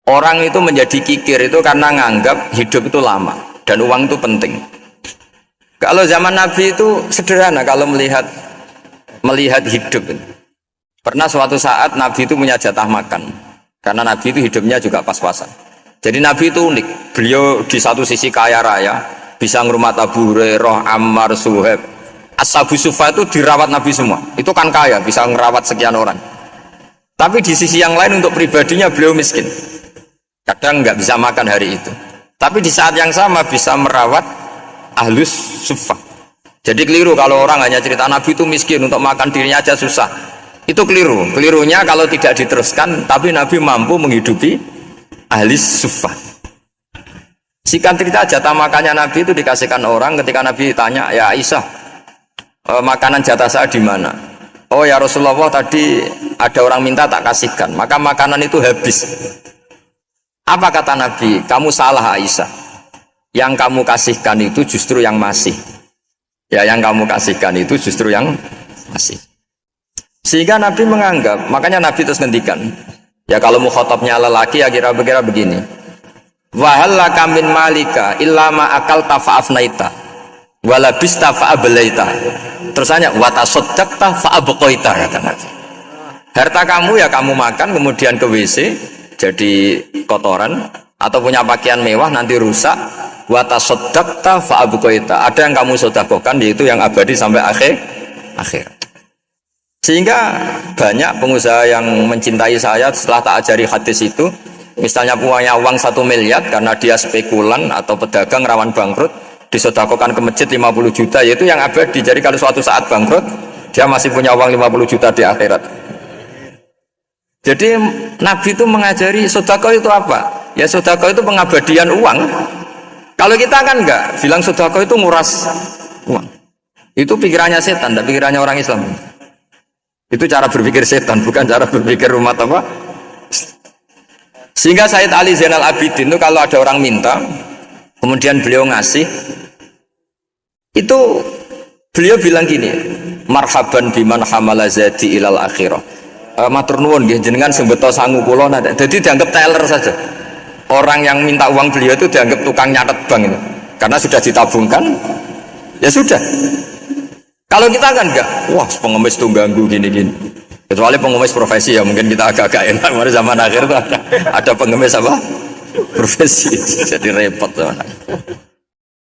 Orang itu menjadi kikir itu karena nganggap hidup itu lama dan uang itu penting. Kalau zaman Nabi itu sederhana kalau melihat hidup. Pernah suatu saat Nabi itu punya jatah makan karena Nabi itu hidupnya juga pas-pasan. Jadi Nabi itu unik. Beliau di satu sisi kaya raya, bisa ngurmat Abu Hurairah, Ammar, Suhaib. Ashabu Sufa itu dirawat Nabi semua. Itu kan kaya, bisa ngerawat sekian orang. Tapi di sisi yang lain untuk pribadinya beliau miskin. Kadang nggak bisa makan hari itu. Tapi di saat yang sama bisa merawat ahlus suffah. Jadi keliru kalau orang hanya cerita Nabi itu miskin, untuk makan dirinya aja susah. Itu keliru. Kelirunya kalau tidak diteruskan, tapi Nabi mampu menghidupi ahlis suffah. Singkat cerita jatah makannya Nabi itu dikasihkan orang ketika Nabi tanya, ya Aisyah, makanan jatah saya di mana? Oh ya Rasulullah, tadi ada orang minta tak kasihkan, maka makanan itu habis. Apa kata Nabi? Kamu salah Aisyah. Yang kamu kasihkan itu justru yang masih. Ya, yang kamu kasihkan itu justru yang masih. Sehingga Nabi menganggap, makanya Nabi terus ngendikan. Ya kalau mukhatabnya lelaki ya kira-kira begini. Wahal laka min malika illa ma akalta fa'afnaita walabista fa'ablaita. Terus hanya watasaddaqta fa'abqaita kata Nabi. Harta kamu ya kamu makan kemudian ke WC jadi kotoran, atau punya pakaian mewah nanti rusak. Watasaddaqta fa'abqaita. Ada yang kamu sedekahkan yaitu yang abadi sampai akhir. Sehingga banyak pengusaha yang mencintai saya setelah tak ajari hadis itu, misalnya punya uang 1 miliar karena dia spekulan atau pedagang rawan bangkrut, disedekahkan ke masjid 50 juta, yaitu yang abadi. Jadi kalau suatu saat bangkrut, dia masih punya uang 50 juta di akhirat. Jadi Nabi itu mengajari sedekah itu apa? Ya sedekah itu pengabadian uang. Kalau kita kan enggak, bilang sedekah itu nguras uang. Itu pikirannya setan, dan pikirannya orang Islam. Itu cara berpikir setan, bukan cara berpikir umat apa. Sehingga Sayyid Ali Zainal Abidin itu kalau ada orang minta, kemudian beliau ngasih, itu beliau bilang gini, marhaban biman hamala zadi ilal akhirah. Matur nuwun nggih jenengan sing beto sangu kula nada. Jadi dianggap teller saja. Orang yang minta uang beliau itu dianggap tukang nyatet bank itu. Karena sudah ditabungkan, ya sudah. Kalau kita kan enggak, wah pengemis tuh ganggu gini-gini. Kecuali pengemis profesi ya mungkin kita agak-agak enak. Mari zaman akhir tuh ada pengemis apa? Profesi. Jadi repot tuh.